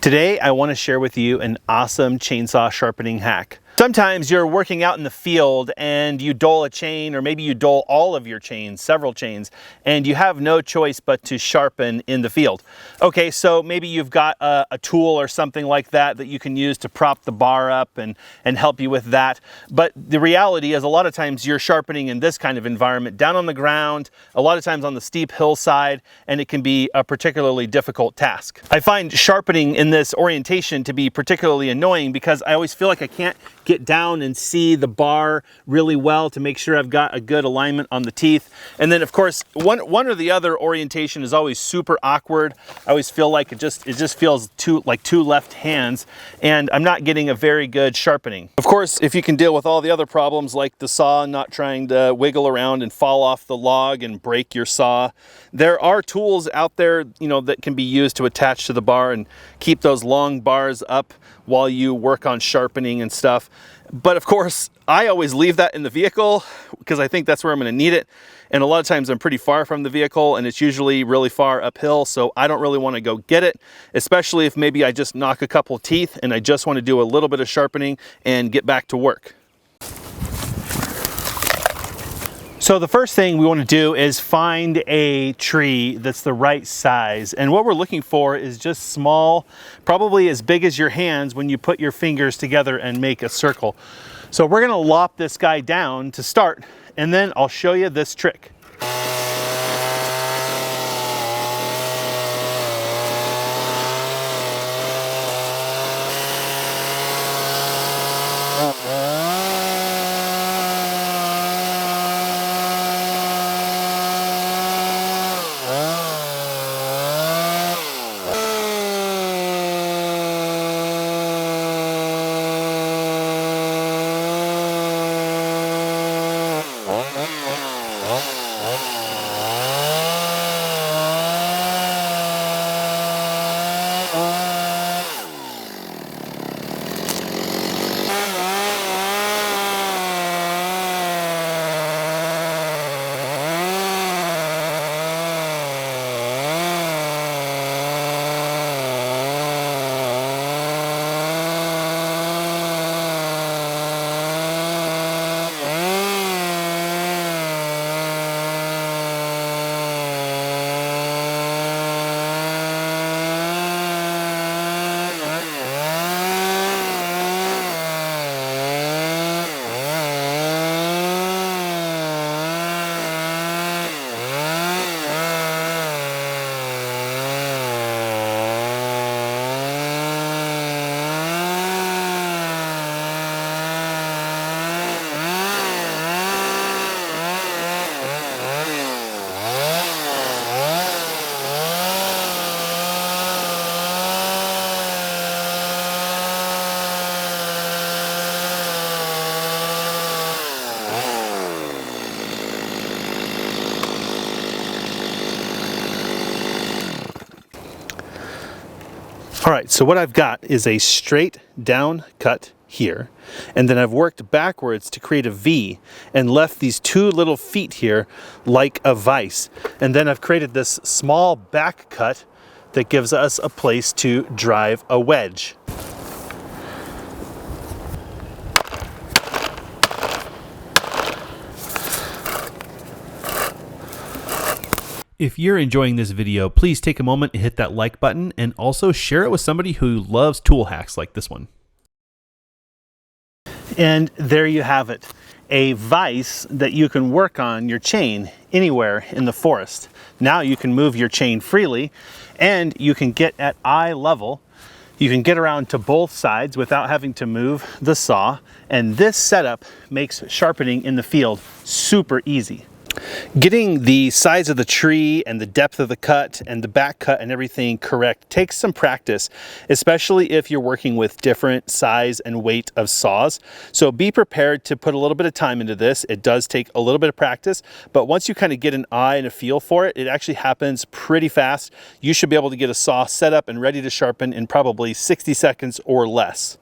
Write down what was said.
Today, I want to share with you an awesome chainsaw sharpening hack. Sometimes you're working out in the field and you dull a chain, or maybe you dull all of your chains, several chains, and you have no choice but to sharpen in the field. Okay, so maybe you've got a tool or something like that that you can use to prop the bar up and help you with that. But the reality is a lot of times you're sharpening in this kind of environment, down on the ground, a lot of times on the steep hillside, and it can be a particularly difficult task. I find sharpening in this orientation to be particularly annoying because I always feel like I can't get down and see the bar really well to make sure I've got a good alignment on the teeth. And then of course, one or the other orientation is always super awkward. I always feel like it just feels like two left hands, and I'm not getting a very good sharpening. Of course, if you can deal with all the other problems like the saw not trying to wiggle around and fall off the log and break your saw, there are tools out there, that can be used to attach to the bar and keep those long bars up while you work on sharpening and stuff. But of course, I always leave that in the vehicle because I think that's where I'm going to need it. And a lot of times I'm pretty far from the vehicle and it's usually really far uphill, so I don't really want to go get it, especially if maybe I just knock a couple teeth and I just want to do a little bit of sharpening and get back to work. So the first thing we want to do is find a tree that's the right size. And what we're looking for is just small, probably as big as your hands when you put your fingers together and make a circle. So we're going to lop this guy down to start, and then I'll show you this trick. All right, so what I've got is a straight down cut here, and then I've worked backwards to create a V and left these two little feet here like a vise. And then I've created this small back cut that gives us a place to drive a wedge. If you're enjoying this video, please take a moment and hit that like button, and also share it with somebody who loves tool hacks like this one. And there you have it, a vise that you can work on your chain anywhere in the forest. Now you can move your chain freely, and you can get at eye level. You can get around to both sides without having to move the saw, and this setup makes sharpening in the field super easy. Getting the size of the tree and the depth of the cut and the back cut and everything correct takes some practice, especially if you're working with different size and weight of saws. So be prepared to put a little bit of time into this. It does take a little bit of practice, but once you kind of get an eye and a feel for it, it actually happens pretty fast. You should be able to get a saw set up and ready to sharpen in probably 60 seconds or less.